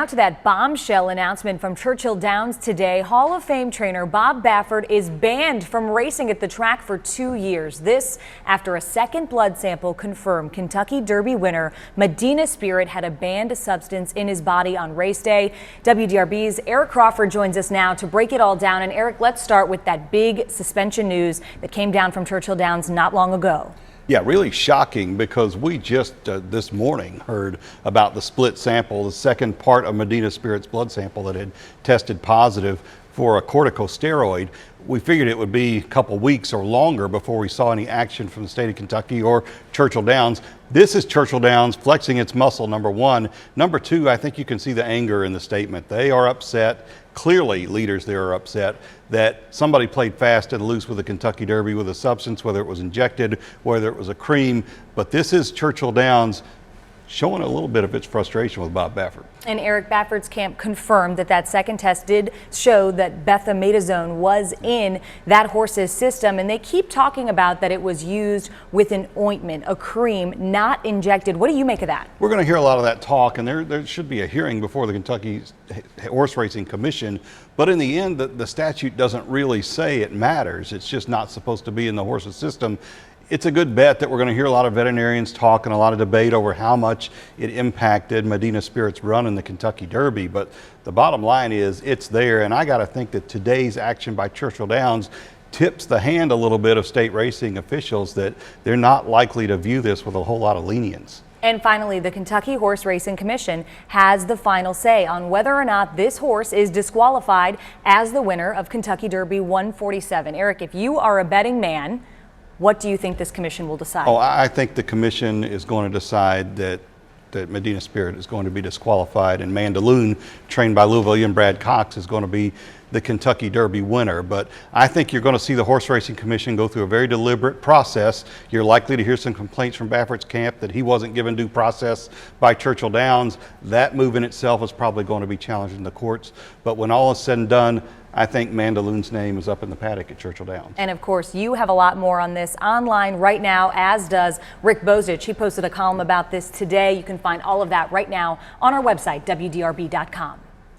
Now to that bombshell announcement from Churchill Downs today. Hall of Fame trainer Bob Baffert is banned from racing at the track for 2 years. This after a second blood sample confirmed Kentucky Derby winner Medina Spirit had a banned substance in his body on race day. WDRB's Eric Crawford joins us now to break it all down. And Eric, let's start with that big suspension news that came down from Churchill Downs not long ago. Yeah, really shocking, because we just this morning heard about the split sample, the second part of Medina Spirit's blood sample that had tested positive for a corticosteroid. We figured it would be a couple weeks or longer before we saw any action from the state of Kentucky or Churchill Downs. This is Churchill Downs flexing its muscle, number one. Number two, I think you can see the anger in the statement. They are upset. Clearly, leaders there are upset that somebody played fast and loose with the Kentucky Derby with a substance, whether it was injected, whether it was a cream. But this is Churchill Downs showing a little bit of its frustration with Bob Baffert. And Eric, Baffert's camp confirmed that that second test did show that bethimidazole was in that horse's system. And they keep talking about that it was used with an ointment, a cream, not injected. What do you make of that? We're going to hear a lot of that talk, and there should be a hearing before the Kentucky Horse Racing Commission. But in the end, the statute doesn't really say it matters. It's just not supposed to be in the horse's system. It's a good bet that we're going to hear a lot of veterinarians talk and a lot of debate over how much it impacted Medina Spirit's run in the Kentucky Derby. But the bottom line is it's there, and I got to think that today's action by Churchill Downs tips the hand a little bit of state racing officials that they're not likely to view this with a whole lot of lenience. And finally, the Kentucky Horse Racing Commission has the final say on whether or not this horse is disqualified as the winner of Kentucky Derby 147. Eric, if you are a betting man, what do you think this commission will decide? Oh, I think the commission is going to decide that Medina Spirit is going to be disqualified, and Mandaloun, trained by Louisville and Brad Cox, is going to be the Kentucky Derby winner. But I think you're going to see the Horse Racing Commission go through a very deliberate process. You're likely to hear some complaints from Baffert's camp that he wasn't given due process by Churchill Downs. That move in itself is probably going to be challenged in the courts. But when all is said and done, I think Mandaloun's name is up in the paddock at Churchill Downs. And of course, you have a lot more on this online right now, as does Rick Bozich. He posted a column about this today. You can find all of that right now on our website, WDRB.com.